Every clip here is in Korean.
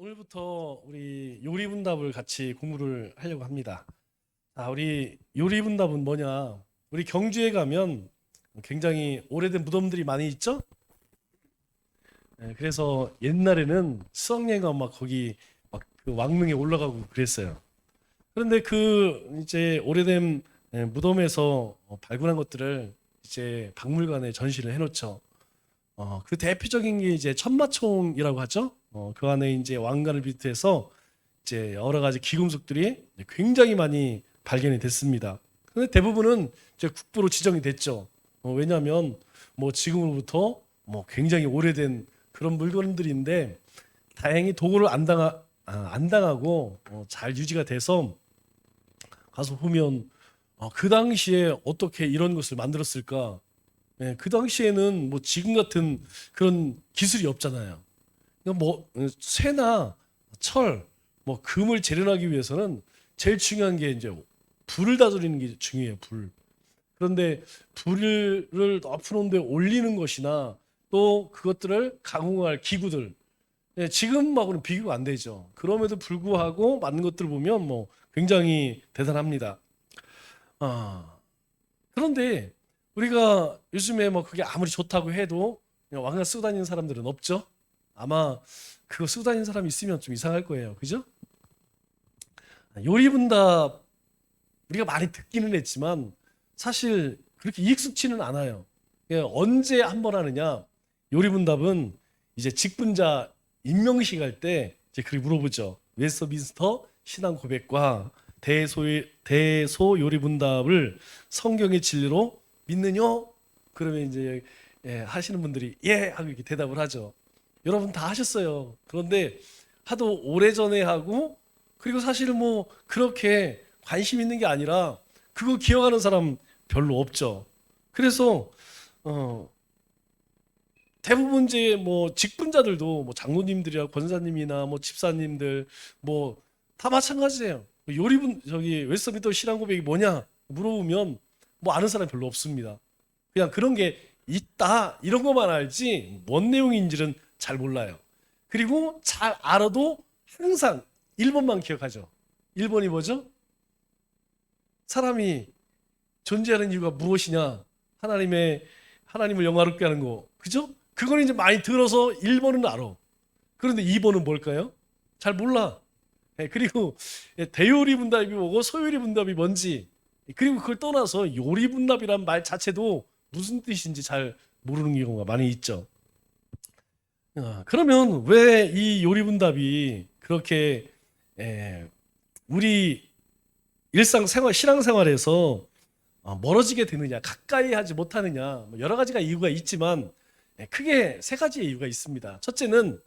오늘부터 우리 요리분답을 같이 공부를 하려고 합니다. 자, 우리 요리분답은 뭐냐? 우리 경주에 가면 굉장히 오래된 무덤들이 많이 있죠? 그래서 옛날에는 수학여행가 막 거기 막 그 왕릉에 올라가고 그랬어요. 그런데 그 이제 오래된 무덤에서 발굴한 것들을 이제 박물관에 전시를 해놓죠. 그 대표적인 게 이제 천마총이라고 하죠. 그 안에 이제 왕관을 비롯해서 이제 여러 가지 귀금속들이 굉장히 많이 발견이 됐습니다. 근데 대부분은 이제 국보로 지정이 됐죠. 왜냐하면 뭐 지금으로부터 뭐 굉장히 오래된 그런 물건들인데 다행히 도굴을 안 당하고 잘 유지가 돼서 가서 보면 그 당시에 어떻게 이런 것을 만들었을까? 그 당시에는 뭐 지금 같은 그런 기술이 없잖아요. 그러니까 뭐 쇠나 철, 뭐 금을 재련하기 위해서는 제일 중요한 게 이제 불을 다스리는 게 중요해요. 불. 그런데 불을 높은 온도에 올리는 것이나 또 그것들을 가공할 기구들, 지금하고는 비교가 안 되죠. 그럼에도 불구하고 만든 것들 보면 뭐 굉장히 대단합니다. 아, 그런데 우리가 요즘에 뭐 그게 아무리 좋다고 해도 그냥 왕관 쓰고 다니는 사람들은 없죠. 아마 그거 쓰고 다니는 사람이 있으면 좀 이상할 거예요. 그죠? 요리분답 우리가 많이 듣기는 했지만 사실 그렇게 익숙치는 않아요. 언제 한 번 하느냐? 요리분답은 이제 직분자 임명식 할 때 이제 그렇게 물어보죠. 웨스터민스터 신앙 고백과 대소 요리분답을 성경의 진리로 믿느냐? 그러면 이제 하시는 분들이 예 하고 이렇게 대답을 하죠. 여러분 다 하셨어요. 그런데 하도 오래전에 하고 그리고 사실 뭐 그렇게 관심 있는 게 아니라 그거 기억하는 사람 별로 없죠. 그래서 어, 대부분 이제 뭐 직분자들도 뭐 장로님들이나 권사님이나 뭐 집사님들 뭐 다 마찬가지예요. 요리분 저기 웨스터민스터 신앙 고백이 뭐냐 물어보면 뭐 아는 사람이 별로 없습니다. 그냥 그런 게 있다 이런 것만 알지 뭔 내용인지는 잘 몰라요. 그리고 잘 알아도 항상 1번만 기억하죠. 1번이 뭐죠? 사람이 존재하는 이유가 무엇이냐? 하나님을 영화롭게 하는 거. 그죠? 그걸 이제 많이 들어서 1번은 알아. 그런데 2번은 뭘까요? 잘 몰라. 그리고 대요리 분답이 뭐고 소요리 분답이 뭔지 그리고 그걸 떠나서 요리 분답이란 말 자체도 무슨 뜻인지 잘 모르는 경우가 많이 있죠. 그러면 왜 이 요리 분답이 그렇게 우리 일상생활, 신앙생활에서 멀어지게 되느냐, 가까이 하지 못하느냐, 뭐 여러 가지가 이유가 있지만 크게 세 가지의 이유가 있습니다. 첫째는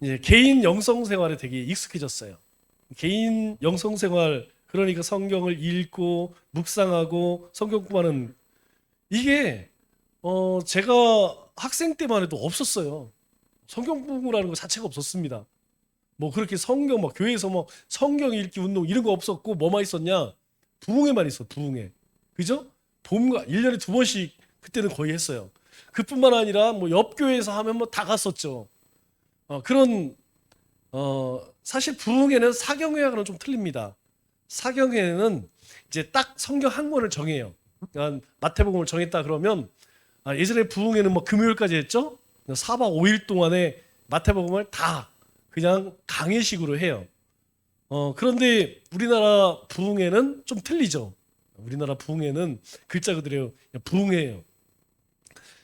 이제 개인 영성 생활에 되게 익숙해졌어요. 개인 영성 생활, 그러니까 성경을 읽고 묵상하고 성경 공부하는 이게 제가 학생 때만 해도 없었어요. 성경 공부라는 거 자체가 없었습니다. 뭐 그렇게 성경 막 교회에서 뭐 성경 읽기 운동 이런 거 없었고 뭐만 있었냐? 부흥회만 있어, 부흥회. 그죠? 봄과 1년에 두 번씩 그때는 거의 했어요. 그뿐만 아니라 뭐 옆 교회에서 하면 뭐 다 갔었죠. 그런 사실 부흥회는 사경회하고는 좀 틀립니다. 사경회는 이제 딱 성경 한 권을 정해요. 그러니까 마태복음을 정했다 그러면 예전에 부흥회는 뭐 금요일까지 했죠. 4박 5일 동안에 마태복음을 다 그냥 강의식으로 해요. 그런데 우리나라 부흥회는 좀 틀리죠. 우리나라 부흥회는 글자 그대로 부흥회예요.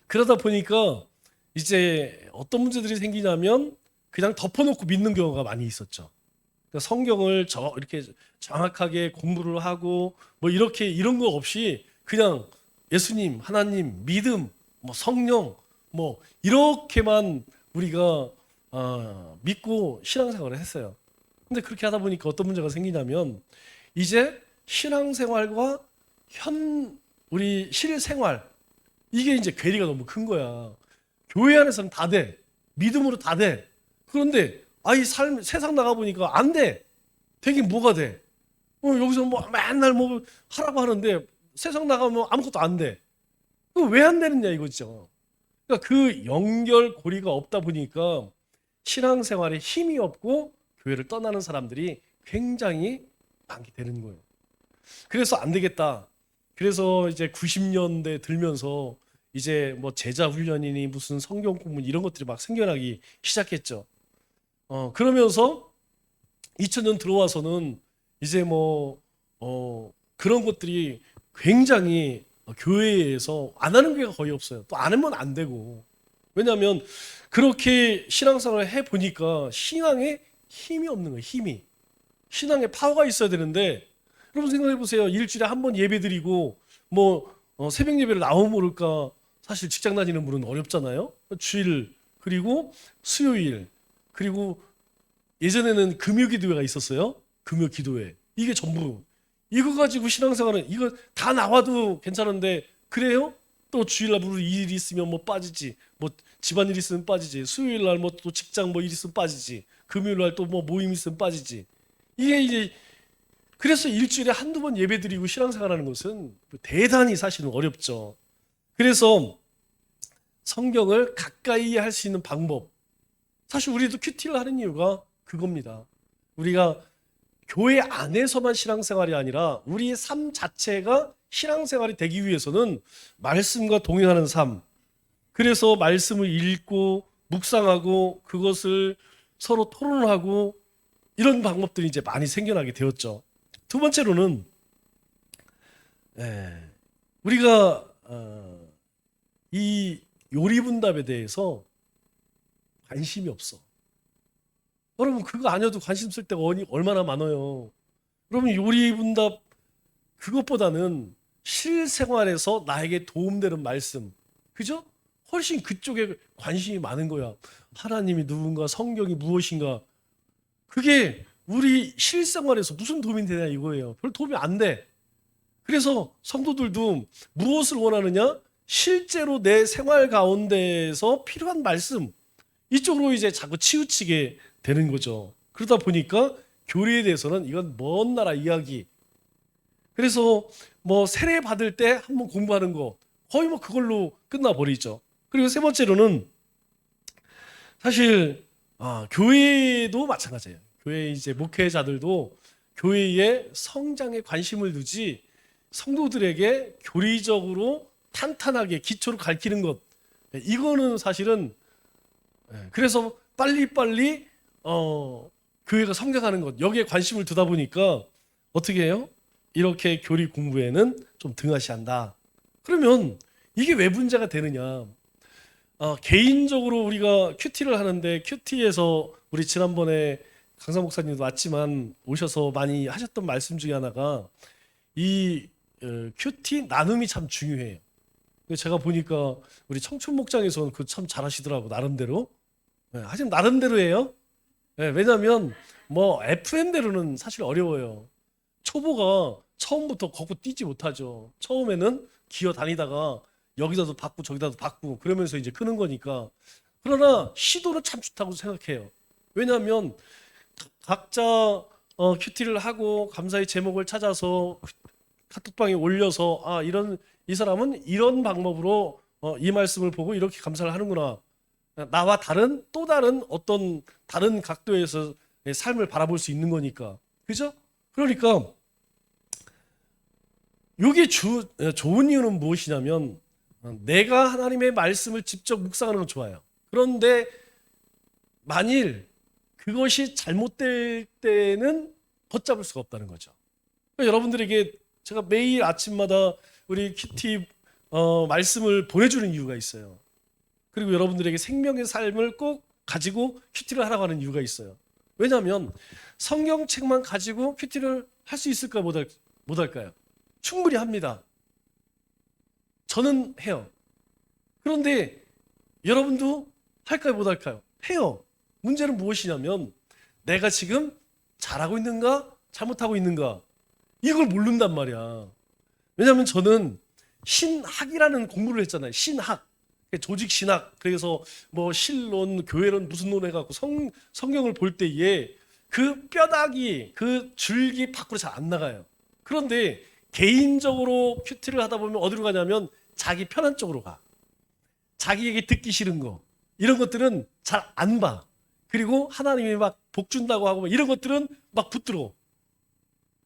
그러다 보니까 이제 어떤 문제들이 생기냐면 그냥 덮어놓고 믿는 경우가 많이 있었죠. 그러니까 성경을 이렇게 정확하게 공부를 하고 뭐 이렇게 이런 거 없이 그냥 예수님, 하나님, 믿음, 뭐 성령 뭐 이렇게만 우리가 믿고 신앙생활을 했어요. 근데 그렇게 하다 보니까 어떤 문제가 생기냐면 이제 신앙생활과 우리 실생활 이게 이제 괴리가 너무 큰 거야. 교회 안에서는 다 돼. 믿음으로 다 돼. 그런데 이 삶 세상 나가 보니까 안 돼. 되긴 뭐가 돼? 여기서 뭐 맨날 뭐 하라고 하는데 세상 나가면 아무것도 안 돼. 왜 안 되느냐 이거죠. 그러니까 그 연결고리가 없다 보니까 신앙생활에 힘이 없고 교회를 떠나는 사람들이 굉장히 많게 되는 거예요. 그래서 안 되겠다. 그래서 이제 90년대 들면서 이제 뭐 제자 훈련이니 무슨 성경 공부 이런 것들이 막 생겨나기 시작했죠. 그러면서 2000년 들어와서는 이제 그런 것들이 굉장히 교회에서 안 하는 게 거의 없어요. 또 안 하면 안 되고. 왜냐하면 그렇게 신앙생활을 해보니까 신앙에 힘이 없는 거예요. 힘이. 신앙에 파워가 있어야 되는데 여러분 생각해 보세요. 일주일에 한 번 예배 드리고 새벽 예배를 나오면 모를까 사실 직장 다니는 분은 어렵잖아요. 주일 그리고 수요일 그리고 예전에는 금요 기도회가 있었어요. 금요 기도회. 이게 전부. 이거 가지고 신앙생활은 이거 다 나와도 괜찮은데 그래요? 또 주일날 무슨 일이 있으면 빠지지. 집안일 있으면 빠지지. 수요일날 또 직장 일 있으면 빠지지. 금요일날 또 모임 있으면 빠지지. 이게 이제 그래서 일주일에 한두 번 예배 드리고 신앙생활하는 것은 대단히 사실은 어렵죠. 그래서 성경을 가까이 할 수 있는 방법. 사실 우리도 큐티를 하는 이유가 그겁니다. 우리가 교회 안에서만 신앙생활이 아니라 우리의 삶 자체가 신앙생활이 되기 위해서는 말씀과 동행하는 삶. 그래서 말씀을 읽고 묵상하고 그것을 서로 토론하고 이런 방법들이 이제 많이 생겨나게 되었죠. 두 번째로는 우리가 이 요리분답에 대해서 관심이 없어. 여러분 그거 아니어도 관심 쓸 때가 얼마나 많아요. 여러분 요리분답 그것보다는 실생활에서 나에게 도움되는 말씀, 그죠? 훨씬 그쪽에 관심이 많은 거야. 하나님이 누군가, 성경이 무엇인가. 그게 우리 실생활에서 무슨 도움이 되냐 이거예요. 별 도움이 안 돼. 그래서 성도들도 무엇을 원하느냐? 실제로 내 생활 가운데에서 필요한 말씀, 이쪽으로 이제 자꾸 치우치게 되는 거죠. 그러다 보니까 교리에 대해서는 이건 먼 나라 이야기. 그래서 세례 받을 때 한번 공부하는 거 거의 그걸로 끝나버리죠. 그리고 세 번째로는 사실 교회도 마찬가지예요. 교회 이제 목회자들도 교회의 성장에 관심을 두지 성도들에게 교리적으로 탄탄하게 기초를 가르치는 것, 이거는 사실은 그래서 빨리빨리 교회가 성장하는 것, 여기에 관심을 두다 보니까 어떻게 해요? 이렇게 교리 공부에는 좀 등하시한다. 그러면 이게 왜 문제가 되느냐? 개인적으로 우리가 큐티를 하는데 큐티에서 우리 지난번에 강사 목사님도 왔지만 오셔서 많이 하셨던 말씀 중에 하나가 이 큐티 나눔이 참 중요해요. 제가 보니까 우리 청춘 목장에서는 그 참 잘하시더라고 나름대로. 하지만 나름대로예요. 왜냐하면 FM대로는 사실 어려워요. 초보가 처음부터 걷고 뛰지 못하죠. 처음에는 기어 다니다가 여기다도 받고 저기다도 받고 그러면서 이제 크는 거니까. 그러나 시도는 참 좋다고 생각해요. 왜냐하면 각자 큐티를 하고 감사의 제목을 찾아서 카톡방에 올려서 이 사람은 이런 방법으로 이 말씀을 보고 이렇게 감사를 하는구나. 나와 또 다른 어떤 다른 각도에서 삶을 바라볼 수 있는 거니까. 그죠? 그러니까 이게 좋은 이유는 무엇이냐면 내가 하나님의 말씀을 직접 묵상하는 건 좋아요. 그런데 만일 그것이 잘못될 때는 걷잡을 수가 없다는 거죠. 그러니까 여러분들에게 제가 매일 아침마다 우리 큐티 말씀을 보내주는 이유가 있어요. 그리고 여러분들에게 생명의 삶을 꼭 가지고 큐티를 하라고 하는 이유가 있어요. 왜냐하면 성경책만 가지고 큐티를 할 수 있을까 못할까요? 충분히 합니다. 저는 해요. 그런데 여러분도 할까요 못할까요? 해요. 문제는 무엇이냐면 내가 지금 잘하고 있는가 잘못하고 있는가 이걸 모른단 말이야. 왜냐하면 저는 신학이라는 공부를 했잖아요. 신학, 조직신학. 그래서 신론, 교회론 무슨 론 해갖고 성경을 볼 때에 그 뼈다귀, 그 줄기 밖으로 잘 안 나가요. 그런데 개인적으로 큐티를 하다 보면 어디로 가냐면 자기 편한 쪽으로 가. 자기에게 듣기 싫은 거 이런 것들은 잘 안 봐. 그리고 하나님이 막 복 준다고 하고 막 이런 것들은 막 붙들어.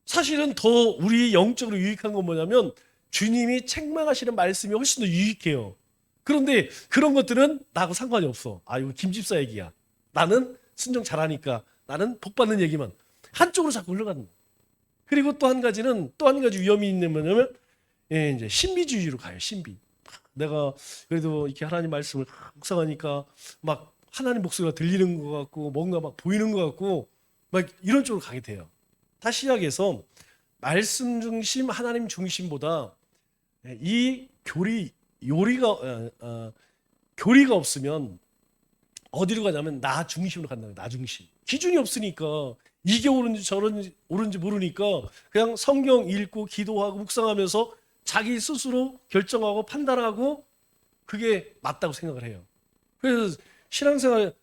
사실은 더 우리 영적으로 유익한 건 뭐냐면 주님이 책망하시는 말씀이 훨씬 더 유익해요. 그런데 그런 것들은 나하고 상관이 없어. 아, 이거 김집사 얘기야. 나는 순종 잘하니까 나는 복 받는 얘기만. 한쪽으로 자꾸 흘러가는 거야. 그리고 또 한 가지는 또 한 가지 위험이 있는 뭐냐면 이제 신비주의로 가요. 신비. 내가 그래도 이렇게 하나님 말씀을 묵상하니까 막 하나님 목소리가 들리는 것 같고 뭔가 막 보이는 것 같고 막 이런 쪽으로 가게 돼요. 다시 시작해서 말씀 중심, 하나님 중심보다 이 교리가 없으면 어디로 가냐면 나 중심으로 간다는 거야. 나 중심. 기준이 없으니까 이게 옳은지 저런지 옳은지 모르니까 그냥 성경 읽고 기도하고 묵상하면서 자기 스스로 결정하고 판단하고 그게 맞다고 생각을 해요. 그래서 신앙생활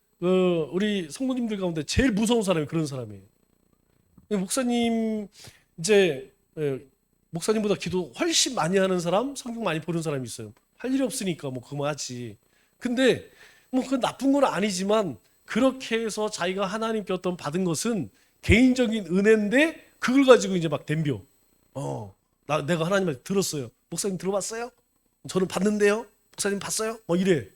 우리 성도님들 가운데 제일 무서운 사람이 그런 사람이에요. 목사님 이제 목사님보다 기도 훨씬 많이 하는 사람, 성경 많이 보는 사람이 있어요. 할 일이 없으니까 뭐 그만 하지. 근데 뭐 그건 나쁜 건 아니지만 그렇게 해서 자기가 하나님께 어떤 받은 것은 개인적인 은혜인데 그걸 가지고 이제 막 덤벼. 내가 하나님한테 들었어요. 목사님 들어봤어요? 저는 봤는데요. 목사님 봤어요? 뭐 이래.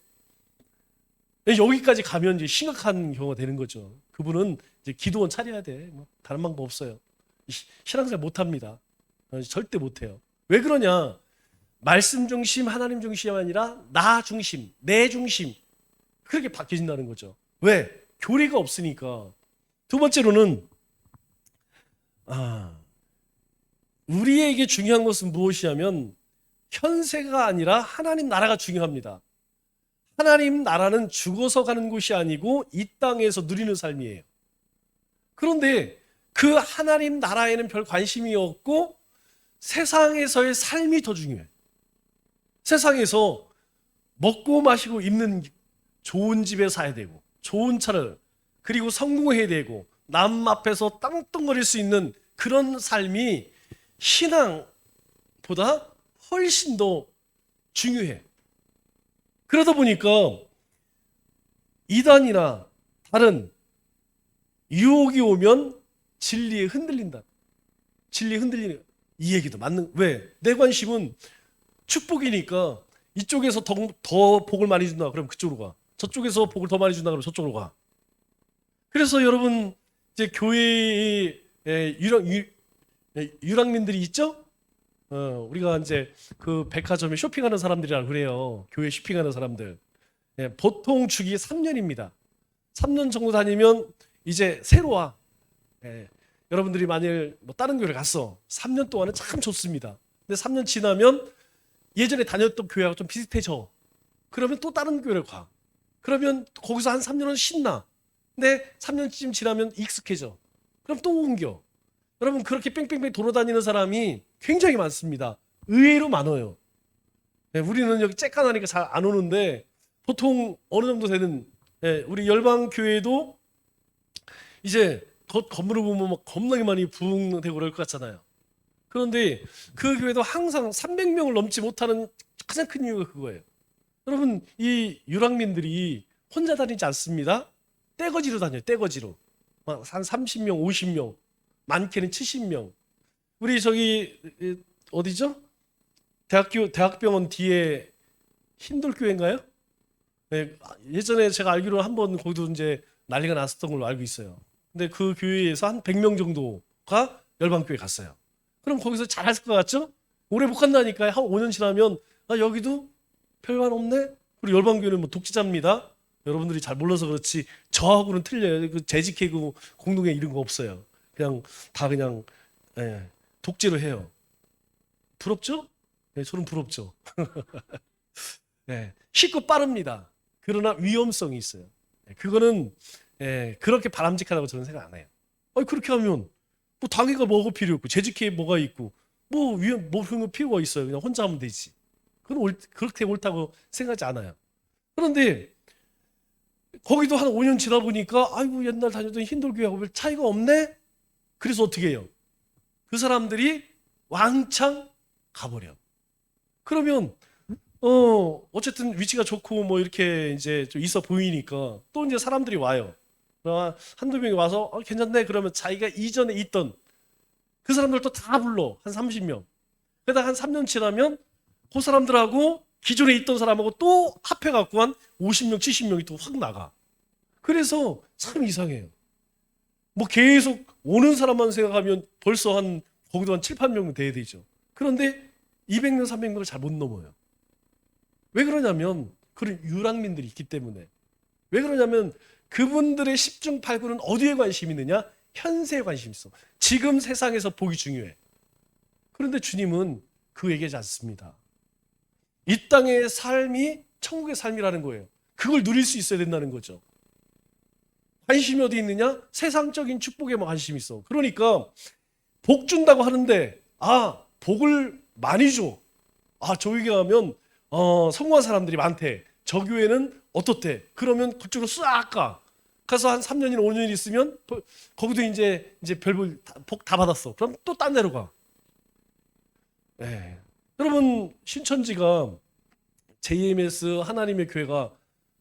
여기까지 가면 이제 심각한 경우가 되는 거죠. 그분은 이제 기도원 차려야 돼. 뭐 다른 방법 없어요. 신앙생활 못합니다. 절대 못해요. 왜 그러냐? 말씀 중심, 하나님 중심이 아니라 나 중심, 내 중심 그렇게 바뀌어진다는 거죠. 왜? 교리가 없으니까. 두 번째로는 우리에게 중요한 것은 무엇이냐면 현세가 아니라 하나님 나라가 중요합니다. 하나님 나라는 죽어서 가는 곳이 아니고 이 땅에서 누리는 삶이에요. 그런데 그 하나님 나라에는 별 관심이 없고 세상에서의 삶이 더 중요해. 세상에서 먹고 마시고 입는 좋은 집에 사야 되고 좋은 차를 그리고 성공해야 되고 남 앞에서 땅뚱거릴 수 있는 그런 삶이 신앙보다 훨씬 더 중요해. 그러다 보니까 이단이나 다른 유혹이 오면 진리에 흔들린다. 진리에 흔들리는 이 얘기도 맞는. 왜? 내 관심은 축복이니까 이쪽에서 더 복을 많이 준다 그러면 그쪽으로 가. 저쪽에서 복을 더 많이 준다 그러면 저쪽으로 가. 그래서 여러분 이제 교회의 유랑민들이 있죠? 우리가 이제 그 백화점에 쇼핑하는 사람들이라고 그래요. 교회 쇼핑하는 사람들. 보통 주기 3년입니다. 3년 정도 다니면 이제 새로 와. 여러분들이 만일 뭐 다른 교회를 갔어. 3년 동안은 참 좋습니다. 근데 3년 지나면 예전에 다녔던 교회하고 좀 비슷해져. 그러면 또 다른 교회를 가. 그러면 거기서 한 3년은 신나. 근데 3년쯤 지나면 익숙해져. 그럼 또 옮겨. 여러분 그렇게 뺑뺑뺑 돌아다니는 사람이 굉장히 많습니다. 의외로 많아요. 우리는 여기 쬐깐하니까 잘 안 오는데 보통 어느 정도 되는 우리 열방교회도 이제 겉 건물을 보면 막 겁나게 많이 부흥되고 그럴 것 같잖아요. 그런데 그 교회도 항상 300명을 넘지 못하는 가장 큰 이유가 그거예요. 여러분 이 유랑민들이 혼자 다니지 않습니다. 떼거지로 다녀요. 떼거지로. 한 30명, 50명, 많게는 70명. 우리 저기 어디죠? 대학병원 뒤에 흰돌교회인가요? 네, 예전에 제가 알기로 한번 거기도 이제 난리가 났었던 걸로 알고 있어요. 근데 그 교회에서 한 100명 정도가 열방교회 갔어요. 그럼 거기서 잘했을 것 같죠? 오래 못 간다니까요. 한 5년 지나면 여기도 별반 없네? 그리고 열방교회는 뭐 독재자입니다. 여러분들이 잘 몰라서 그렇지 저하고는 틀려요. 그 재직회고 공동회 이런 거 없어요. 그냥 다 그냥 독재로 해요. 부럽죠? 네, 저는 부럽죠. 쉽고 빠릅니다. 그러나 위험성이 있어요. 그거는 그렇게 바람직하다고 저는 생각 안 해요. 그렇게 하면 뭐 당회가 뭐가 필요 없고 재직회에 뭐가 있고 뭐 그런 거 필요가 있어요. 그냥 혼자 하면 되지. 그건 그렇게 옳다고 생각하지 않아요. 그런데 거기도 한 5년 지나 보니까 아이고 옛날 다녔던 흰돌교회하고 별 차이가 없네. 그래서 어떻게 해요? 그 사람들이 왕창 가버려. 그러면 어쨌든 위치가 좋고 뭐 이렇게 이제 좀 있어 보이니까 또 이제 사람들이 와요. 한두 명이 와서 괜찮네 그러면 자기가 이전에 있던 그 사람들도 다 불러. 한 30명. 그러다 한 3년 지나면 그 사람들하고 기존에 있던 사람하고 또 합해갖고 한 50명, 70명이 또 확 나가. 그래서 참 이상해요. 뭐 계속 오는 사람만 생각하면 벌써 한 거기도 한 7, 8명 돼야 되죠. 그런데 200명, 300명을 잘 못 넘어요. 왜 그러냐면 그런 유랑민들이 있기 때문에. 왜 그러냐면 그분들의 10중 8구는 어디에 관심이 있느냐? 현세에 관심이 있어. 지금 세상에서 복이 중요해. 그런데 주님은 그 얘기하지 않습니다. 이 땅의 삶이 천국의 삶이라는 거예요. 그걸 누릴 수 있어야 된다는 거죠. 관심이 어디 있느냐? 세상적인 축복에만 관심이 있어. 그러니까 복 준다고 하는데 복을 많이 줘. 저기 가면 성공한 사람들이 많대. 저 교회는 어떻대? 그러면 그쪽으로 싹 가. 가서 한 3년이나 5년 있으면 거기도 이제 별볼 복 다 받았어. 그럼 또 딴 데로 가. 네. 여러분 신천지가 JMS 하나님의 교회가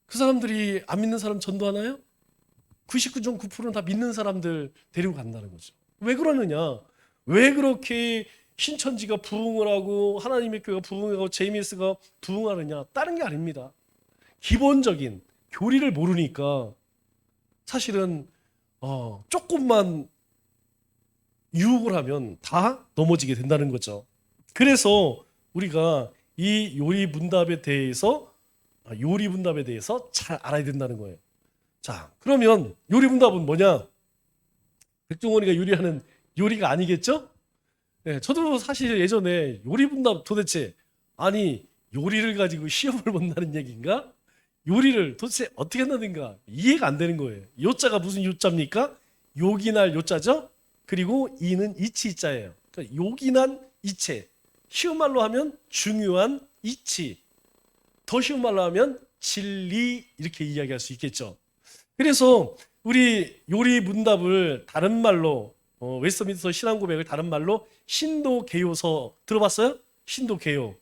그 사람들이 안 믿는 사람 전도하나요? 99.9%는 다 믿는 사람들 데리고 간다는 거죠. 왜 그러느냐? 왜 그렇게 신천지가 부흥을 하고 하나님의 교회가 부흥하고 JMS가 부흥하느냐? 다른 게 아닙니다. 기본적인 교리를 모르니까 사실은 조금만 유혹을 하면 다 넘어지게 된다는 거죠. 그래서 우리가 이 요리문답에 대해서 잘 알아야 된다는 거예요. 자, 그러면 요리문답은 뭐냐? 백종원이가 요리하는 요리가 아니겠죠? 네, 저도 사실 예전에 요리문답 도대체 요리를 가지고 시험을 본다는 얘기인가? 요리를 도대체 어떻게 한다는가 이해가 안 되는 거예요. 요자가 무슨 요자입니까? 요긴할 요자죠? 그리고 이는 이치 이자예요. 그러니까 요긴한 이체. 쉬운 말로 하면 중요한 이치. 더 쉬운 말로 하면 진리 이렇게 이야기할 수 있겠죠. 그래서 우리 요리 문답을 다른 말로 웨스트민스터 신앙고백을 다른 말로 신도개요서 들어봤어요? 신도개요.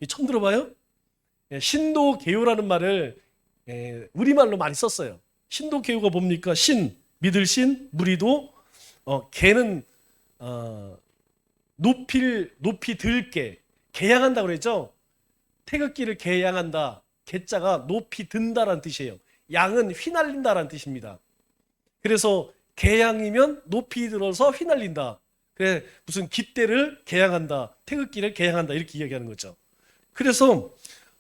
처음 들어봐요? 신도개요라는 말을 우리말로 많이 썼어요. 신도개요가 뭡니까? 신, 믿을 신, 무리도, 개는 높이 들게, 개양한다 그랬죠? 태극기를 개양한다. 개자가 높이 든다라는 뜻이에요. 양은 휘날린다라는 뜻입니다. 그래서 개양이면 높이 들어서 휘날린다. 그래 무슨 깃대를 개양한다, 태극기를 개양한다 이렇게 이야기하는 거죠. 그래서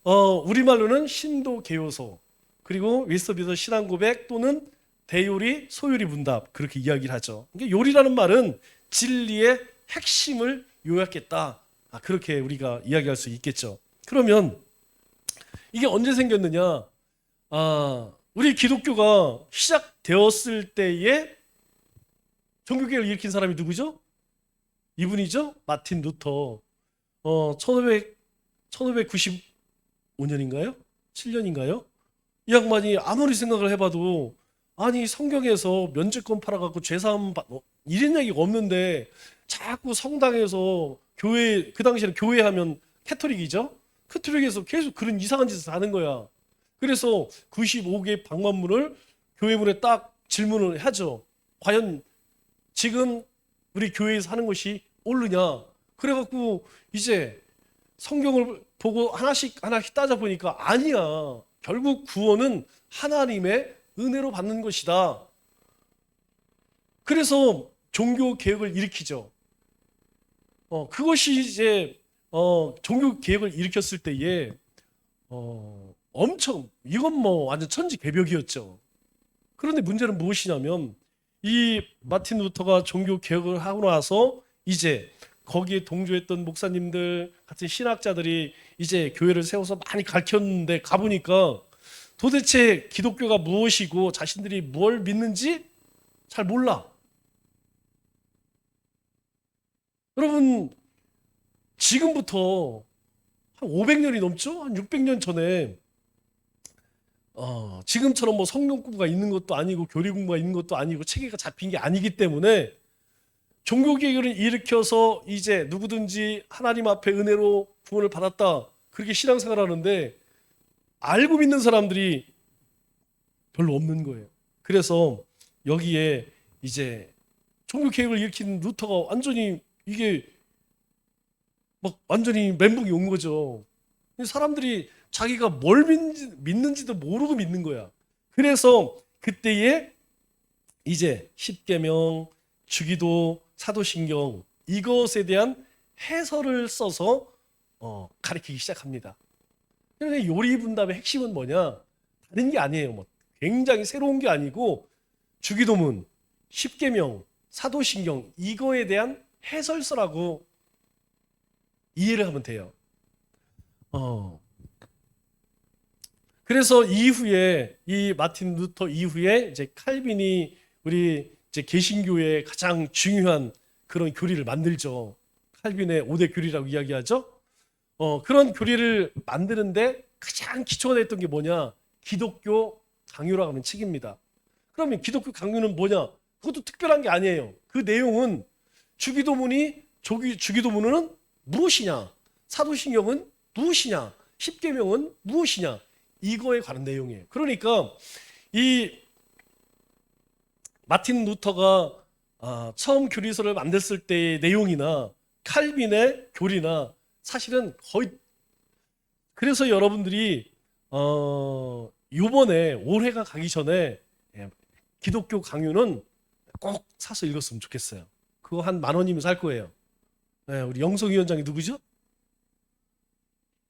우리말로는 신도개요서 그리고 웨스트민스터 신앙고백 또는 대요리 소요리 문답 그렇게 이야기를 하죠. 그러니까 요리라는 말은 진리의 핵심을 요약했다. 그렇게 우리가 이야기할 수 있겠죠. 그러면 이게 언제 생겼느냐? 우리 기독교가 시작되었을 때에 종교개혁을 일으킨 사람이 누구죠? 이분이죠. 마틴 루터. 1595년인가요? 7년인가요? 이 양반이 아무리 생각을 해봐도 성경에서 면죄권 팔아갖고 죄사함 이런 얘기가 없는데 자꾸 성당에서 교회 그 당시에는 교회 하면 캐토릭이죠. 캐토릭에서 계속 그런 이상한 짓을 하는 거야. 그래서 95개 방문문을 교회문에 딱 질문을 하죠. 과연 지금 우리 교회에서 하는 것이 옳으냐? 그래갖고 이제 성경을 보고 하나씩 따져보니까 아니야. 결국 구원은 하나님의 은혜로 받는 것이다. 그래서 종교 개혁을 일으키죠. 그것이 이제 종교 개혁을 일으켰을 때에 엄청 이건 뭐 완전 천지개벽이었죠. 그런데 문제는 무엇이냐면 이 마틴 루터가 종교 개혁을 하고 나서 이제 거기에 동조했던 목사님들 같은 신학자들이 이제 교회를 세워서 많이 가르쳤는데 가보니까 도대체 기독교가 무엇이고 자신들이 뭘 믿는지 잘 몰라. 여러분 지금부터 한 500년이 넘죠? 한 600년 전에 지금처럼 뭐 성경 공부가 있는 것도 아니고 교리 공부가 있는 것도 아니고 체계가 잡힌 게 아니기 때문에 종교개혁을 일으켜서 이제 누구든지 하나님 앞에 은혜로 구원을 받았다 그렇게 신앙생활하는데 알고 믿는 사람들이 별로 없는 거예요. 그래서 여기에 이제 종교 개혁을 일으킨 루터가 완전히 이게 막 완전히 멘붕이 온 거죠. 사람들이 자기가 뭘 믿는지도 모르고 믿는 거야. 그래서 그때에 이제 십계명, 주기도, 사도신경 이것에 대한 해설을 써서 가르치기 시작합니다. 그런데 요리분답의 핵심은 뭐냐? 다른 게 아니에요. 뭐 굉장히 새로운 게 아니고 주기도문, 십계명, 사도신경 이거에 대한 해설서라고 이해를 하면 돼요. 그래서 이후에 이 마틴 루터 이후에 이제 칼빈이 우리 이제 개신교의 가장 중요한 그런 교리를 만들죠. 칼빈의 5대 교리라고 이야기하죠. 그런 교리를 만드는데 가장 기초가 됐던 게 뭐냐? 기독교 강요라고 하는 책입니다. 그러면 기독교 강요는 뭐냐? 그것도 특별한 게 아니에요. 그 내용은 주기도문은 무엇이냐? 사도신경은 무엇이냐? 십계명은 무엇이냐? 이거에 관한 내용이에요. 그러니까 이 마틴 루터가 처음 교리서를 만들었을 때의 내용이나 칼빈의 교리나 사실은 거의 그래서 여러분들이 요번에 올해가 가기 전에 기독교 강요는 꼭 사서 읽었으면 좋겠어요. 그거 한 10,000원이면 살 거예요. 우리 영성 위원장이 누구죠?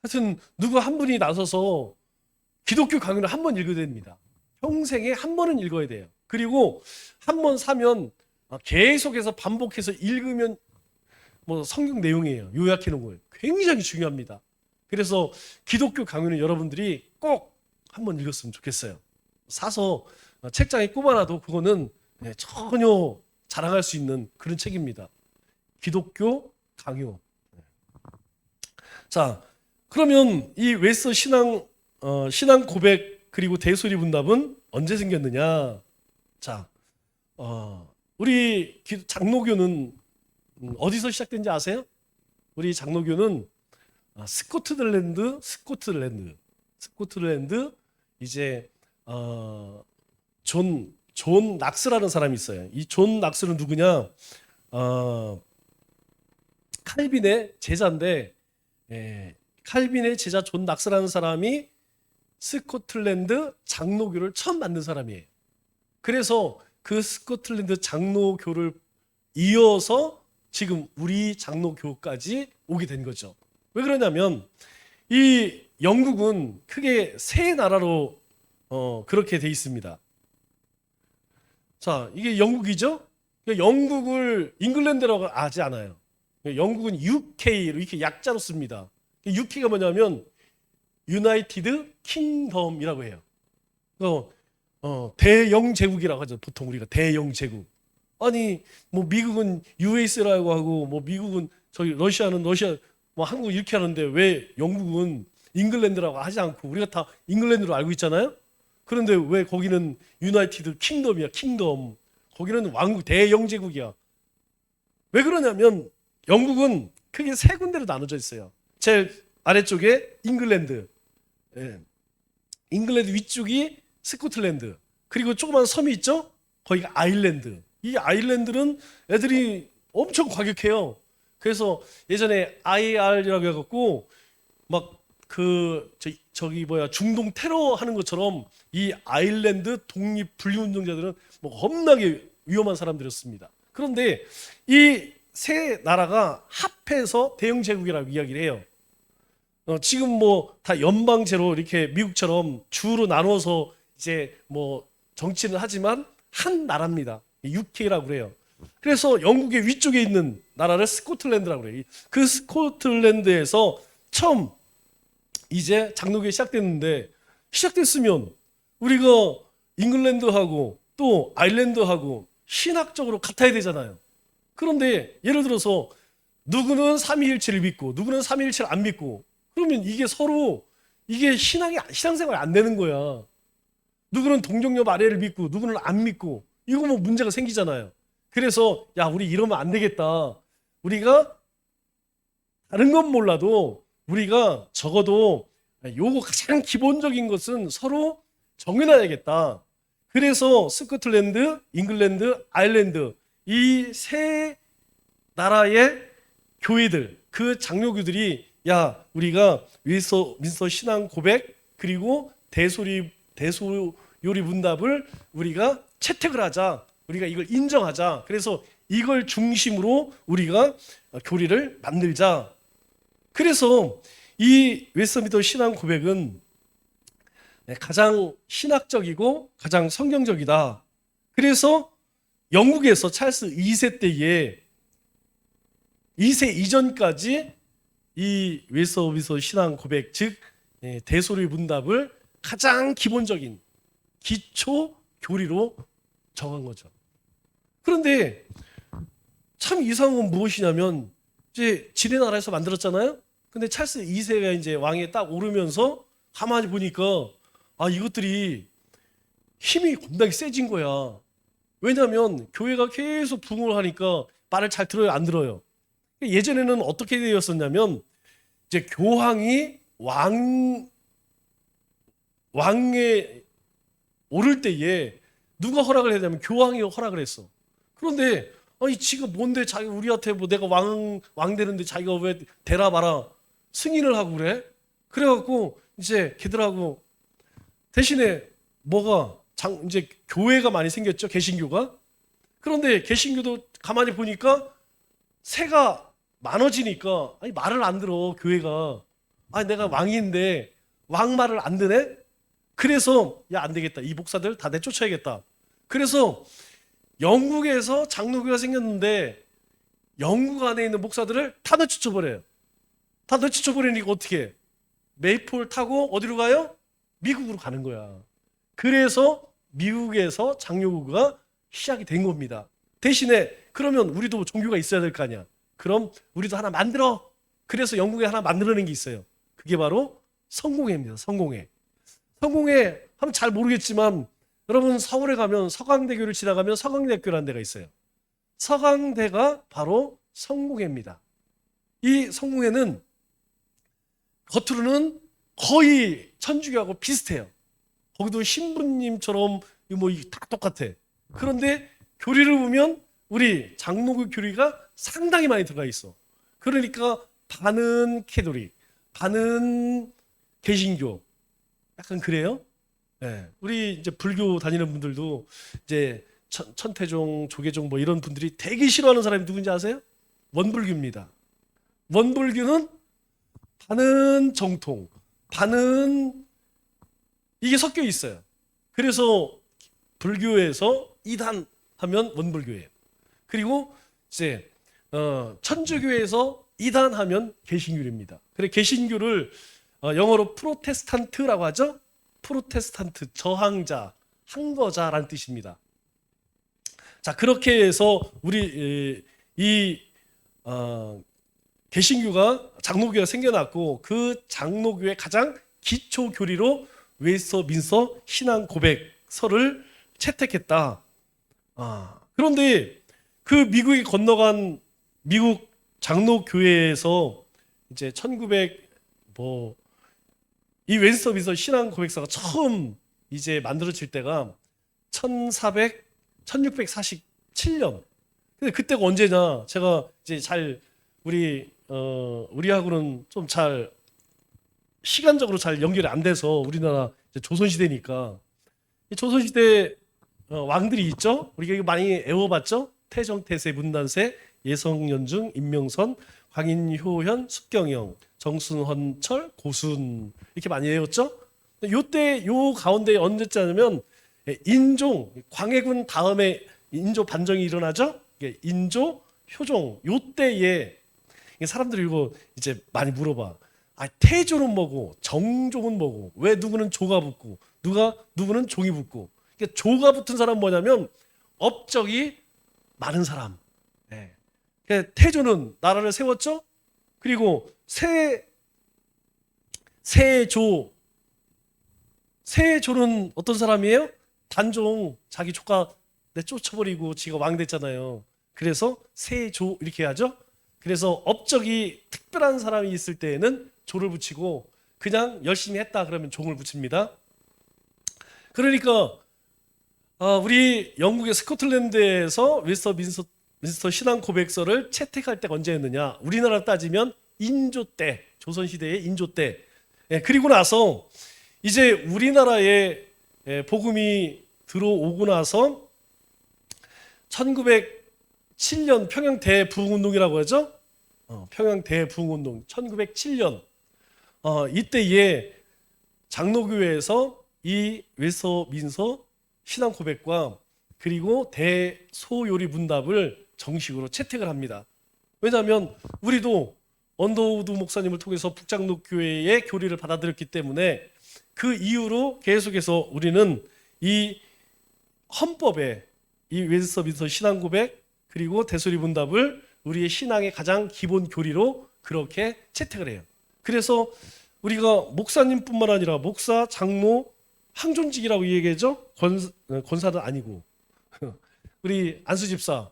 하여튼 누구 한 분이 나서서 기독교 강요를 한 번 읽어야 됩니다. 평생에 한 번은 읽어야 돼요. 그리고 한 번 사면 계속해서 반복해서 읽으면 뭐 성경 내용이에요. 요약해 놓은 거예요. 굉장히 중요합니다. 그래서 기독교 강요는 여러분들이 꼭 한 번 읽었으면 좋겠어요. 사서 책장에 꼽아놔도 그거는 전혀 자랑할 수 있는 그런 책입니다. 기독교 강요. 자, 그러면 이 웨스터 신앙 고백 그리고 대소리 분답은 언제 생겼느냐? 자, 우리 장로교는 어디서 시작된지 아세요? 우리 장로교는 스코틀랜드 이제 존 낙스라는 사람이 있어요. 이 존 낙스는 누구냐? 칼빈의 제자인데 칼빈의 제자 존 낙스라는 사람이 스코틀랜드 장로교를 처음 만든 사람이에요. 그래서 그 스코틀랜드 장로교를 이어서 지금 우리 장로교까지 오게 된 거죠. 왜 그러냐면 이 영국은 크게 세 나라로 그렇게 돼 있습니다. 자, 이게 영국이죠? 영국을 잉글랜드라고 하지 않아요. 영국은 UK로 이렇게 약자로 씁니다. UK가 뭐냐면 유나이티드 킹덤이라고 해요. 대영 제국이라고 하죠. 보통 우리가 대영 제국. 아니 뭐 미국은 US라고 하고 뭐 미국은 러시아는 러시아 뭐 한국 이렇게 하는데 왜 영국은 잉글랜드라고 하지 않고 우리가 다 잉글랜드로 알고 있잖아요. 그런데 왜 거기는 유나이티드 킹덤이야? 킹덤. 거기는 왕국 대영 제국이야. 왜 그러냐면 영국은 크게 세 군데로 나눠져 있어요. 제일 아래쪽에 잉글랜드, 잉글랜드 위쪽이 스코틀랜드, 그리고 조그만 섬이 있죠? 거기가 아일랜드. 이 아일랜드는 애들이 엄청 과격해요. 그래서 예전에 IR이라고 해갖고 막 중동 테러 하는 것처럼 이 아일랜드 독립 분리운동자들은 뭐 겁나게 위험한 사람들이었습니다. 그런데 이 세 나라가 합해서 대영 제국이라고 이야기를 해요. 지금 뭐 다 연방제로 이렇게 미국처럼 주로 나눠서 이제 뭐 정치를 하지만 한 나라입니다. UK라고 그래요. 그래서 영국의 위쪽에 있는 나라를 스코틀랜드라고 그래요. 그 스코틀랜드에서 처음 이제 장로교가 시작됐으면 우리가 잉글랜드하고 또 아일랜드하고 신학적으로 같아야 되잖아요. 그런데 예를 들어서 누구는 삼위일체를 믿고 누구는 삼위일체를 안 믿고 그러면 이게 서로 이게 신앙생활이 안 되는 거야. 누구는 동정녀 마리아를 믿고 누구는 안 믿고 이거 뭐 문제가 생기잖아요. 그래서 야 우리 이러면 안 되겠다. 우리가 다른 건 몰라도 우리가 적어도 요거 가장 기본적인 것은 서로 정해놔야겠다. 그래서 스코틀랜드, 잉글랜드, 아일랜드 이 세 나라의 교회들, 그 장로교들이 야 우리가 웨스트민스터 신앙 고백 그리고 대소요리 문답을 우리가 채택을 하자. 우리가 이걸 인정하자. 그래서 이걸 중심으로 우리가 교리를 만들자. 그래서 이 웨스트민스터 신앙 고백은 가장 신학적이고 가장 성경적이다. 그래서 영국에서 찰스 2세 때에 2세 이전까지 이 웨스트민스터 신앙 고백 즉 대소리 문답을 가장 기본적인 기초 교리로 정한 거죠. 그런데 참 이상한 건 무엇이냐면 이제 지네 나라에서 만들었잖아요. 근데 찰스 2세가 이제 왕에 딱 오르면서 가만히 보니까 아 이것들이 힘이 겁나게 세진 거야. 왜냐하면 교회가 계속 부흥을 하니까 말을 잘 들어요, 안 들어요? 예전에는 어떻게 되었었냐면 이제 교황이 왕에 오를 때에 누가 허락을 했냐면 교황이 허락을 했어. 그런데 아니 지가 뭔데 자기 우리한테 뭐 내가 왕 되는데 자기가 왜 되라 마라 승인을 하고 그래? 그래갖고 이제 걔들하고 대신에 뭐가 이제 교회가 많이 생겼죠, 개신교가. 그런데 개신교도 가만히 보니까 새가 많아지니까 아니 말을 안 들어 교회가. 아니 내가 왕인데 왕 말을 안 듣네. 그래서 야 안 되겠다, 이 목사들 다 내쫓아야겠다. 그래서 영국에서 장로교가 생겼는데 영국 안에 있는 목사들을 다 내쫓아버려요. 다 내쫓아버리니까 어떻게 해? 메이플 타고 어디로 가요? 미국으로 가는 거야. 그래서 미국에서 장로교가 시작이 된 겁니다. 대신에 그러면 우리도 종교가 있어야 될 거 아니야. 그럼 우리도 하나 만들어. 그래서 영국에 하나 만들어낸 게 있어요. 그게 바로 성공회입니다. 성공회. 성공회 하면 잘 모르겠지만 여러분 서울에 가면 서강대교를 지나가면 서강대학교라는 데가 있어요. 서강대가 바로 성공회입니다. 이 성공회는 겉으로는 거의 천주교하고 비슷해요. 거기도 신부님처럼 뭐 다 똑같아. 그런데 교리를 보면 우리 장로교 교리가 상당히 많이 들어가 있어. 그러니까 반은 캐톨릭, 반은 개신교. 약간 그래요? 네. 우리 이제 불교 다니는 분들도 이제 천태종, 조계종 뭐 이런 분들이 되게 싫어하는 사람이 누군지 아세요? 원불교입니다. 원불교는 반은 정통, 반은 이게 섞여 있어요. 그래서 불교에서 이단 하면 원불교예요. 그리고 이제 천주교에서 이단 하면 개신교입니다. 그래 개신교를 영어로 프로테스탄트라고 하죠. 프로테스탄트, 저항자, 항거자라는 뜻입니다. 자 그렇게 해서 우리 개신교가 장로교가 생겨났고 그 장로교의 가장 기초 교리로 웨스트민스터 신앙 고백서를 채택했다. 그런데 그 미국에 건너간 미국 장로교회에서 이제 1900이 웨스트민스터 신앙 고백서가 처음 이제 만들어질 때가 1647년. 근데 그때가 언제냐? 제가 이제 잘 우리하고는 좀 잘 시간적으로 잘 연결이 안 돼서 우리나라 조선시대니까 조선시대 왕들이 있죠. 우리가 이거 많이 애워봤죠. 태정, 태세, 문단세, 예성연중, 임명선, 광인효현, 숙경영, 정순헌철, 고순 이렇게 많이 외웠죠. 요때 요 가운데 언제쯤이냐면 인종, 광해군 다음에 인조 반정이 일어나죠. 인조, 효종 요때에 사람들이 이거 이제 많이 물어봐. 태조는 뭐고 정종은 뭐고 왜 누구는 조가 붙고 누구는 종이 붙고. 그러니까 조가 붙은 사람은 뭐냐면 업적이 많은 사람. 네. 그러니까 태조는 나라를 세웠죠. 그리고 세조는 어떤 사람이에요? 단종, 자기 조카 내쫓아버리고 지가 왕 됐잖아요. 그래서 세조 이렇게 하죠. 그래서 업적이 특별한 사람이 있을 때에는 조를 붙이고 그냥 열심히 했다 그러면 종을 붙입니다. 그러니까 우리 영국의 스코틀랜드에서 웨스터민스터 신앙 고백서를 채택할 때가 언제였느냐? 우리나라 따지면 인조 때, 조선 시대의 인조 때. 그리고 나서 이제 우리나라에 복음이 들어오고 나서 1907년 평양 대부흥운동이라고 하죠. 평양 대부흥운동 1907년 이때에 장로교회에서 이 웨스터민스터 신앙 고백과 그리고 대소요리 문답을 정식으로 채택을 합니다. 왜냐하면 우리도 언더우드 목사님을 통해서 북장로교회의 교리를 받아들였기 때문에 그 이후로 계속해서 우리는 이 헌법에 이 웨스터민스터 신앙 고백 그리고 대소요리 문답을 우리의 신앙의 가장 기본 교리로 그렇게 채택을 해요. 그래서 우리가 목사님뿐만 아니라 목사, 장로, 항존직이라고 얘기하죠. 권사는 아니고 우리 안수 집사,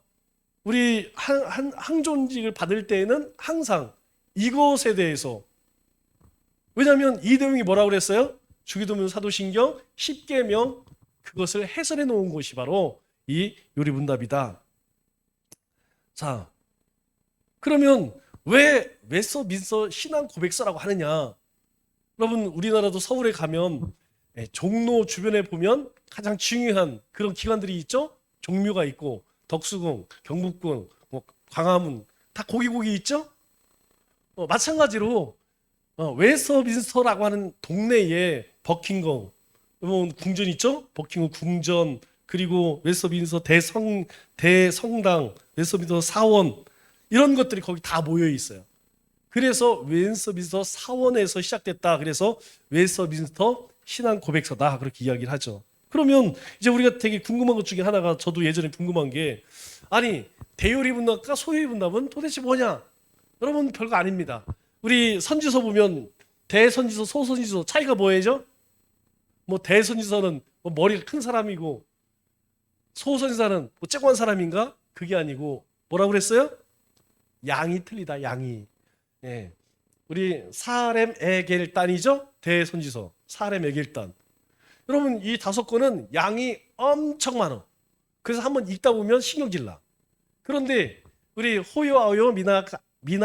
우리 항존직을 받을 때에는 항상 이것에 대해서, 왜냐하면 이 내용이 뭐라고 그랬어요? 주기도문 사도신경 10계명 그것을 해설해 놓은 것이 바로 이 요리문답이다. 자, 그러면 왜 웨스터민스터 신앙 고백서라고 하느냐? 여러분, 우리나라도 서울에 가면 종로 주변에 보면 가장 중요한 그런 기관들이 있죠. 종묘가 있고 덕수궁, 경복궁, 광화문 다 고기 있죠. 마찬가지로 웨스터민스터라고 하는 동네에 버킹엄 궁전 있죠. 버킹엄 궁전, 그리고 웨스터민스터 대성당, 웨스터민스터 사원, 이런 것들이 거기 다 모여 있어요. 그래서 웨스터민스터 사원에서 시작됐다. 그래서 웨스터민스터 신앙 고백서다. 그렇게 이야기를 하죠. 그러면 이제 우리가 되게 궁금한 것 중에 하나가, 저도 예전에 궁금한 게, 아니 대요리 문답과 소요리 문답은 도대체 뭐냐? 여러분, 별거 아닙니다. 우리 선지서 보면 대선지서, 소선지서 차이가 뭐예요? 대선지서는 머리가 큰 사람이고 소선지서는 쬐고한 사람인가? 그게 아니고 뭐라고 그랬어요? 양이 틀리다. 양이. 우리 사렘 에겔단이죠. 대선지서 사렘 에겔단. 여러분, 이 5권은 양이 엄청 많아. 그래서 한번 읽다 보면 신경질 나. 그런데 우리 호요아요 미나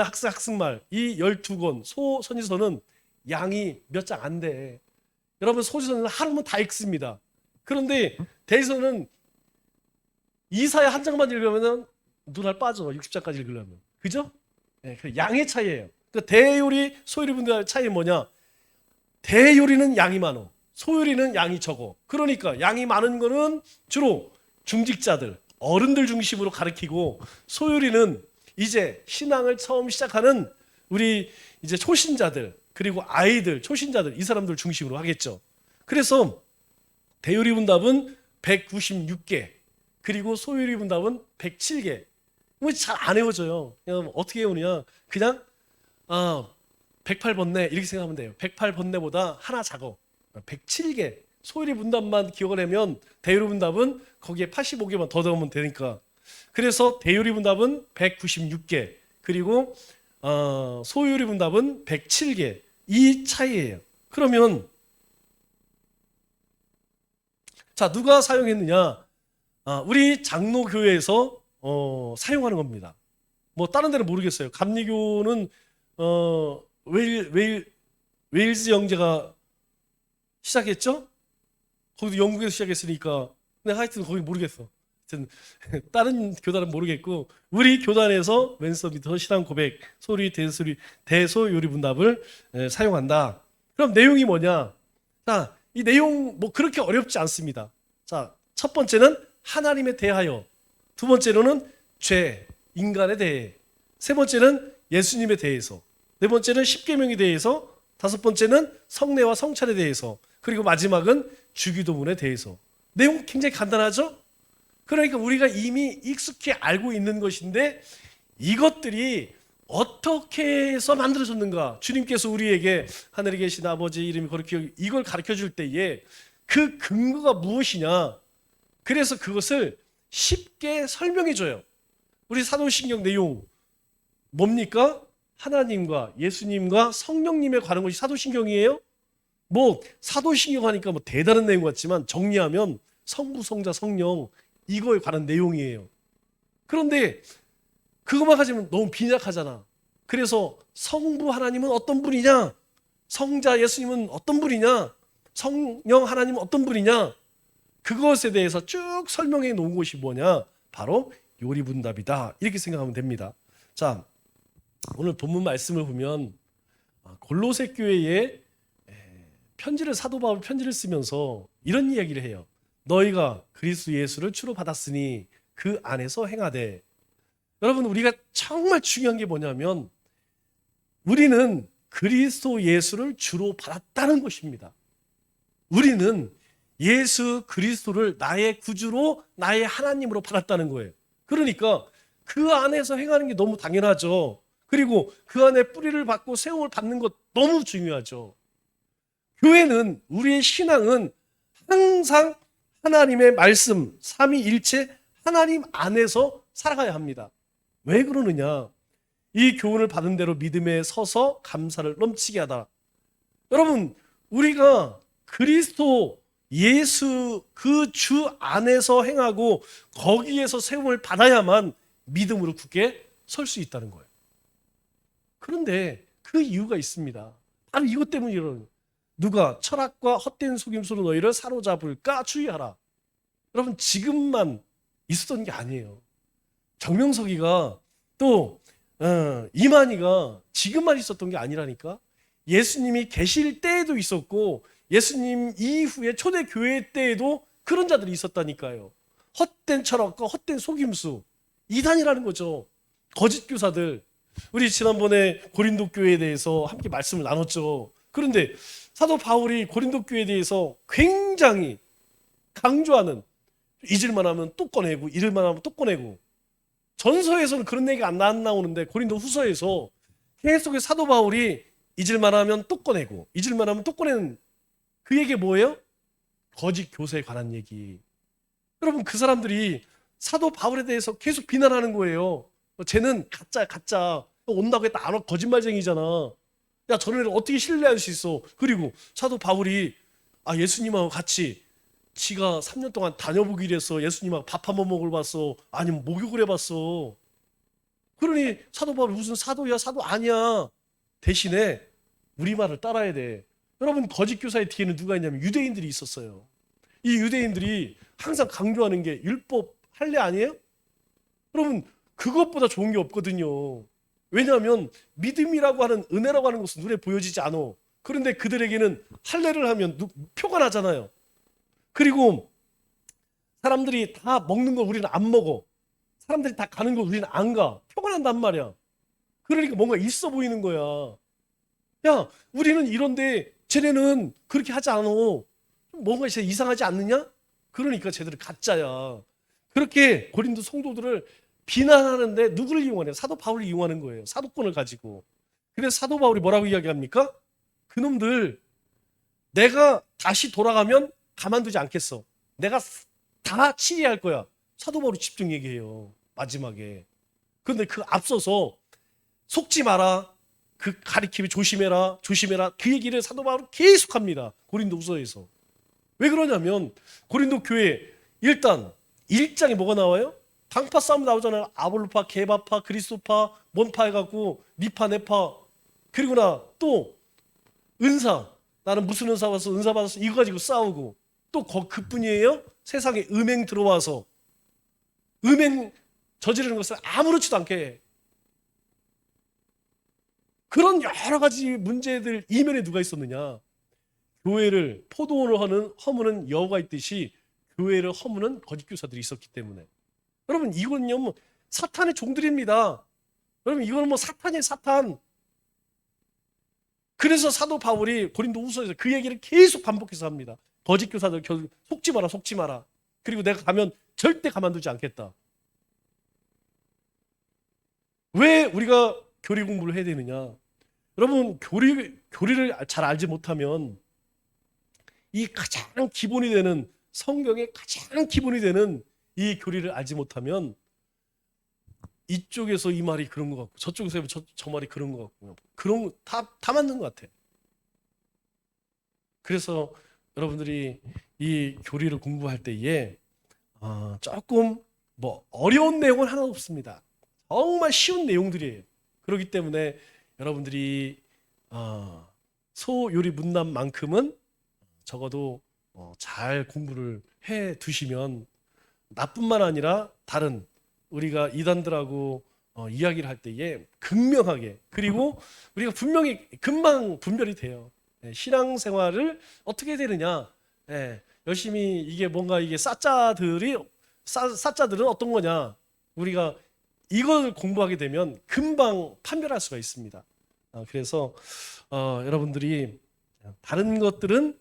학승말 이 12권 소선지서는 양이 몇 장 안 돼. 여러분, 소지서는 하루면 다 읽습니다. 그런데 대지서는 이사야 한 장만 읽으면 눈알 빠져. 60장까지 읽으려면. 그죠? 양의 차이예요. 그러니까 대요리, 소요리 분들의 차이는 뭐냐? 대요리는 양이 많어. 소요리는 양이 적어. 그러니까 양이 많은 거는 주로 중직자들, 어른들 중심으로 가르치고, 소요리는 이제 신앙을 처음 시작하는 우리 이제 초신자들, 그리고 아이들, 초신자들, 이 사람들 중심으로 하겠죠. 그래서 대요리 문답은 196개, 그리고 소요리 문답은 107개. 잘 안 외워져요. 그냥 어떻게 외우느냐? 그냥 108번뇌 이렇게 생각하면 돼요. 108번뇌보다 하나 작어. 107개. 소요리 문답만 기억을 하면 대요리 문답은 거기에 85개만 더 넣으면 되니까. 그래서 대요리 문답은 196개, 그리고 소요리 문답은 107개. 이 차이예요. 그러면 자, 누가 사용했느냐? 우리 장로교회에서 사용하는 겁니다. 다른 데는 모르겠어요. 감리교는 웨일즈 영제가 시작했죠? 거기도 영국에서 시작했으니까. 근데 하여튼 거기 모르겠어. 하여튼 다른 교단은 모르겠고, 우리 교단에서 웨스터민스터 신앙 고백, 대소요리 문답을 사용한다. 그럼 내용이 뭐냐? 자, 이 내용 그렇게 어렵지 않습니다. 자, 첫 번째는 하나님에 대하여, 두 번째로는 죄, 인간에 대해, 세 번째는 예수님에 대해서, 네 번째는 십계명에 대해서, 다섯 번째는 성례와 성찬에 대해서, 그리고 마지막은 주기도문에 대해서. 내용 굉장히 간단하죠? 그러니까 우리가 이미 익숙히 알고 있는 것인데, 이것들이 어떻게 해서 만들어졌는가? 주님께서 우리에게 하늘에 계신 아버지 이름이 거룩히, 이걸 가르쳐 줄 때에 그 근거가 무엇이냐? 그래서 그것을 쉽게 설명해 줘요. 우리 사도신경 내용 뭡니까? 하나님과 예수님과 성령님에 관한 것이 사도신경이에요. 사도신경 하니까 대단한 내용 같지만, 정리하면 성부, 성자, 성령 이거에 관한 내용이에요. 그런데 그것만 가지면 너무 빈약하잖아. 그래서 성부 하나님은 어떤 분이냐? 성자 예수님은 어떤 분이냐? 성령 하나님은 어떤 분이냐? 그것에 대해서 쭉 설명해 놓은 것이 뭐냐? 바로 요리분답이다. 이렇게 생각하면 됩니다. 자, 오늘 본문 말씀을 보면 골로새 교회에 편지를 사도 바울 편지를 쓰면서 이런 이야기를 해요. 너희가 그리스도 예수를 주로 받았으니 그 안에서 행하되. 여러분, 우리가 정말 중요한 게 뭐냐면 우리는 그리스도 예수를 주로 받았다는 것입니다. 우리는 예수 그리스도를 나의 구주로 나의 하나님으로 받았다는 거예요. 그러니까 그 안에서 행하는 게 너무 당연하죠. 그리고 그 안에 뿌리를 받고 세움을 받는 것 너무 중요하죠. 교회는, 우리의 신앙은 항상 하나님의 말씀, 삼위일체 하나님 안에서 살아가야 합니다. 왜 그러느냐? 이 교훈을 받은 대로 믿음에 서서 감사를 넘치게 하다. 여러분, 우리가 그리스도 예수 그 주 안에서 행하고 거기에서 세움을 받아야만 믿음으로 굳게 설 수 있다는 거예요. 그런데 그 이유가 있습니다. 바로 이것 때문이에요. 누가 철학과 헛된 속임수로 너희를 사로잡을까 주의하라. 여러분, 지금만 있었던 게 아니에요. 정명석이가 또 이만희가 지금만 있었던 게 아니라니까. 예수님이 계실 때에도 있었고 예수님 이후에 초대교회 때에도 그런 자들이 있었다니까요. 헛된 철학과 헛된 속임수, 이단이라는 거죠. 거짓 교사들. 우리 지난번에 고린도 교회에 대해서 함께 말씀을 나눴죠. 그런데 사도 바울이 고린도 교회에 대해서 굉장히 강조하는, 잊을만 하면 또 꺼내고 잃을만 하면 또 꺼내고, 전서에서는 그런 얘기가 안 나오는데 고린도 후서에서 계속 사도 바울이 잊을만 하면 또 꺼내고 잊을만 하면 또 꺼내는 그 얘기 뭐예요? 거짓 교사에 관한 얘기. 여러분, 그 사람들이 사도 바울에 대해서 계속 비난하는 거예요. 쟤는 가짜 온다고 했다 안 와, 거짓말쟁이잖아. 야, 저런 애를 어떻게 신뢰할 수 있어? 그리고 사도 바울이 예수님하고 같이 지가 3년 동안 다녀보기로 했어. 예수님하고 밥 한번 먹으러 봤어. 아니면 목욕을 해봤어. 그러니 사도 바울이 무슨 사도야? 사도 아니야. 대신에 우리 말을 따라야 돼. 여러분, 거짓 교사의 뒤에는 누가 있냐면 유대인들이 있었어요. 이 유대인들이 항상 강조하는 게 율법 할례 아니에요? 여러분, 그것보다 좋은 게 없거든요. 왜냐하면 믿음이라고 하는, 은혜라고 하는 것은 눈에 보여지지 않아. 그런데 그들에게는 할례를 하면 표가 나잖아요. 그리고 사람들이 다 먹는 걸 우리는 안 먹어. 사람들이 다 가는 걸 우리는 안 가. 표가 난단 말이야. 그러니까 뭔가 있어 보이는 거야. 야, 우리는 이런데 쟤네는 그렇게 하지 않아. 뭔가 진짜 이상하지 않느냐? 그러니까 쟤들은 가짜야. 그렇게 고린도 성도들을 비난하는데 누구를 이용하냐? 사도 바울을 이용하는 거예요. 사도권을 가지고. 그래서 사도 바울이 뭐라고 이야기합니까? 그놈들, 내가 다시 돌아가면 가만두지 않겠어. 내가 다 치리할 거야. 사도 바울이 집중 얘기해요. 마지막에. 그런데 그 앞서서 속지 마라. 그 가리킴이 조심해라. 그 얘기를 사도 바울은 계속합니다. 고린도 후서에서. 왜 그러냐면 고린도 교회 일단 1장에 뭐가 나와요? 당파 싸움 나오잖아요. 아볼로파, 게바파, 그리스도파, 뭔파 해갖고 니파, 네파. 그리고 또 은사. 나는 무슨 은사 받았어? 은사 받았어? 이거 가지고 싸우고. 또 그뿐이에요? 세상에 음행 들어와서 음행 저지르는 것을 아무렇지도 않게 해. 그런 여러 가지 문제들 이면에 누가 있었느냐? 교회를 포도원을 허무는 여우가 있듯이 교회를 허무는 거짓 교사들이 있었기 때문에. 여러분, 이건요 뭐 사탄의 종들입니다. 여러분, 이거는 뭐 사탄이에요, 사탄. 그래서 사도 바울이 고린도 후서에서 그 얘기를 계속 반복해서 합니다. 거짓 교사들 속지 마라, 속지 마라. 그리고 내가 가면 절대 가만두지 않겠다. 왜 우리가 교리 공부를 해야 되느냐? 여러분, 교리를 잘 알지 못하면 이 가장 기본이 되는, 성경의 가장 기본이 되는 이 교리를 알지 못하면 이쪽에서 이 말이 그런 것 같고 저쪽에서 저 말이 그런 것 같고, 그런 다 맞는 것 같아. 그래서 여러분들이 이 교리를 공부할 때에 조금 뭐 어려운 내용은 하나도 없습니다. 정말 쉬운 내용들이에요. 그렇기 때문에 여러분들이 소요리 문남만큼은 적어도 잘 공부를 해 두시면 나뿐만 아니라 다른 우리가 이단들하고 이야기를 할 때에 극명하게, 그리고 우리가 분명히 금방 분별이 돼요. 신앙생활을 어떻게 해야 되느냐, 열심히 이게 뭔가 이게 사자들은 어떤 거냐, 우리가 이걸 공부하게 되면 금방 판별할 수가 있습니다. 그래서 여러분들이 다른 것들은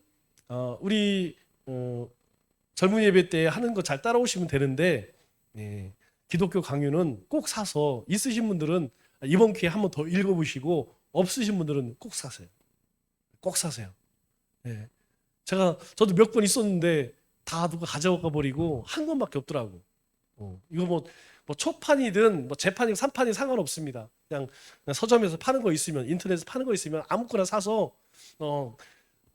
우리 젊은 예배 때 하는 거 잘 따라오시면 되는데, 기독교 강요는 꼭 사서, 있으신 분들은 이번 기회에 한번 더 읽어보시고, 없으신 분들은 꼭 사세요. 꼭 사세요. 예. 저도 몇 권 있었는데 다 누가 가져가 버리고 한 권밖에 없더라고. 이거 뭐 초판이든 뭐 재판이든 삼판이 상관없습니다. 그냥 서점에서 파는 거 있으면, 인터넷에서 파는 거 있으면 아무거나 사서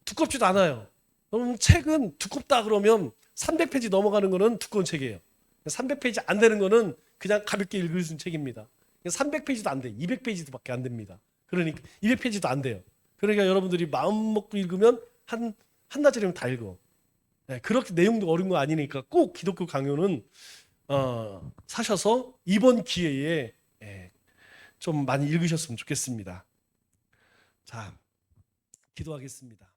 두껍지도 않아요. 그럼 책은 두껍다 그러면 300페이지 넘어가는 거는 두꺼운 책이에요. 300페이지 안 되는 거는 그냥 가볍게 읽을 수 있는 책입니다. 300페이지도 안 돼. 200페이지도밖에 안 됩니다. 그러니까 200페이지도 안 돼요. 그러니까 여러분들이 마음 먹고 읽으면 한나절이면 다 읽어. 그렇게 내용도 어려운 거 아니니까 꼭 기독교 강요는 사셔서 이번 기회에 좀 많이 읽으셨으면 좋겠습니다. 자, 기도하겠습니다.